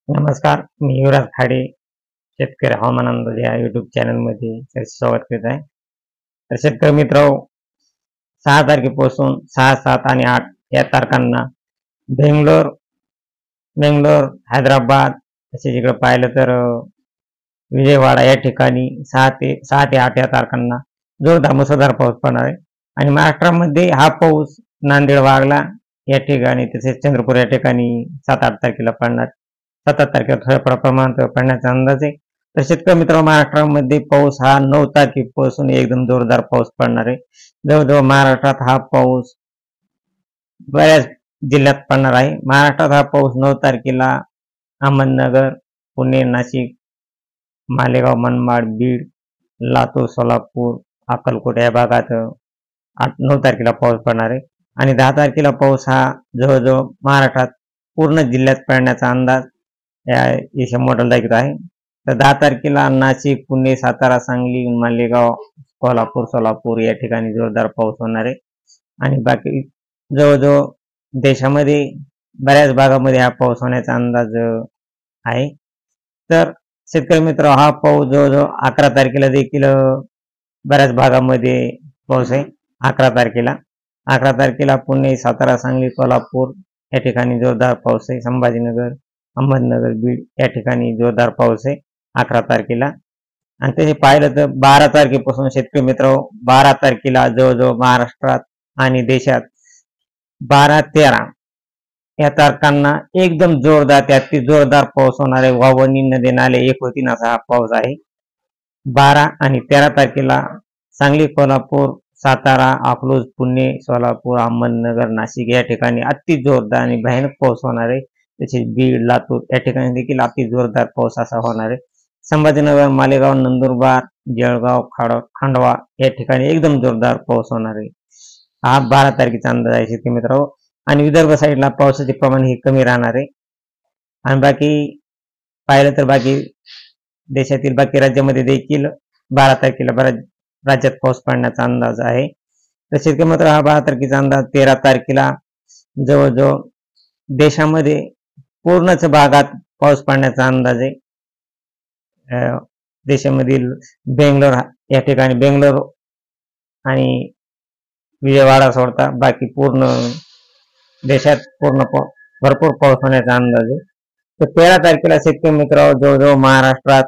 नमस्कार, मी युवराज खाडे, शेतकरी हवामान अंदाज या युट्यूब चॅनलमध्ये स्वागत करीत आहे. तर शेतकरी मित्र, 6 तारखेपासून 6, 7 आणि 8 या तारखांना बेंगलोर, हैदराबाद तसेच इकडे पाहिलं तर विजयवाडा या ठिकाणी 6 ते 8 या तारखांना जोरदार मुसळधार पाऊस पडणार आहे. आणि महाराष्ट्रामध्ये हा पाऊस नांदेड, वागला या ठिकाणी तसेच चंद्रपूर या ठिकाणी 7-8 तारखेला पडणार. 7 तारखेला थोड्या प्रमाणात पडण्याचा अंदाज आहे. तर शेतकरी मित्र, महाराष्ट्रामध्ये पाऊस हा 9 तारखेपासून एकदम जोरदार पाऊस पडणार आहे. जवळजवळ महाराष्ट्रात हा पाऊस बऱ्याच जिल्ह्यात पडणार आहे. महाराष्ट्रात हा पाऊस 9 तारखेला अहमदनगर, पुणे, नाशिक, मालेगाव, मनमाड, बीड, लातूर, सोलापूर, अक्कलकोट या भागात 8-9 तारखेला पाऊस पडणार आहे. आणि 10 तारखेला पाऊस हा जवळजवळ महाराष्ट्रात पूर्ण जिल्ह्यात पडण्याचा अंदाज या मॉडेल दाखवत आहे. तर 10 तारखेला नाशिक, पुणे, सातारा, सांगली, मालेगाव, सोलापूर या ठिकाणी जोरदार पाऊस होणार आहे. आणि बाकी जवळजवळ देशामध्ये बऱ्याच भागामध्ये हा पाऊस होण्याचा अंदाज आहे. तर शेतकरी मित्र, हा पाऊस जवळजवळ 11 तारखेला देखील बऱ्याच भागामध्ये पाऊस आहे. 11 तारखेला पुणे, सातारा, सांगली, सोलापूर या ठिकाणी जोरदार पाऊस आहे. संभाजीनगर, अहमदनगर, बीड या ठिकाणी जोरदार पाऊस आहे 11 तारखेला. आणि तसे पाहिलं तर 12 तारखेपासून शेतकरी मित्र, 12 तारखेला जवळजवळ महाराष्ट्रात आणि देशात 12-13 या तारखांना एकदम जोरदार ते अति जोरदार पाऊस होणार आहे. वावणी, नदी नाले एक होतील असा हा पाऊस आहे. 12 आणि 13 तारखेला सांगली, कोल्हापूर, सातारा, अकलूज, पुणे, सोलापूर, अहमदनगर, नाशिक या ठिकाणी अति जोरदार आणि भयानक पाऊस होणार आहे. तसेच बीड, लातूर या ठिकाणी देखील अति जोरदार पाऊस असा होणार आहे. संभाजीनगर, मालेगाव, नंदुरबार, जळगाव, खंडवा या ठिकाणी एकदम जोरदार पाऊस होणार आहे. हा 12 तारखेचा अंदाज आहे शेतकरी मित्रांनो. आणि विदर्भ साईडला पावसाचे प्रमाण हे कमी राहणार आहे. आणि बाकी पाहिलं तर बाकी देशातील बाकी राज्यामध्ये देखील 12 तारखेला बऱ्याच राज्यात पाऊस पडण्याचा अंदाज आहे. तर शेतकरी मित्र, हा 12 तारखेचा अंदाज 13 तारखेला जवळजवळ देशामध्ये पूर्णच भागात पाऊस पडण्याचा अंदाज आहे. देशामधील बेंगलोर या ठिकाणी, बेंगलोर आणि विजयवाडा सोडता बाकी पूर्ण देशात भरपूर पाऊस होण्याचा अंदाज आहे. तर 13 तारखेला शेतकरी मित्रांनो, जवळजवळ महाराष्ट्रात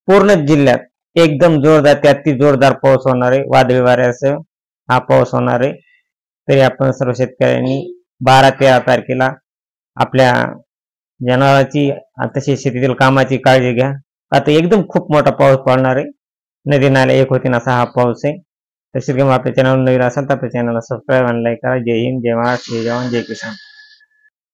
पूर्ण जिल्ह्यात एकदम जोरदार ते अति जोरदार पाऊस होणार आहे. वादळी वाऱ्यासह हा पाऊस होणार आहे. तरी आपण सर्व शेतकऱ्यांनी 12-13 तारखेला आपल्या जनावरांची तसेच शेतीतील कामाची काळजी घ्या. आता एकदम खूप मोठा पाऊस पडणार आहे. नदी नाले एक होतील असा हा पाऊस आहे. तसेच आपल्या चॅनल नवीन असेल तर आपल्या चॅनलला सबस्क्राईब आणि लाईक करा. जय हिंद, जय महाराष्ट्र, जय जवान, जय किसान.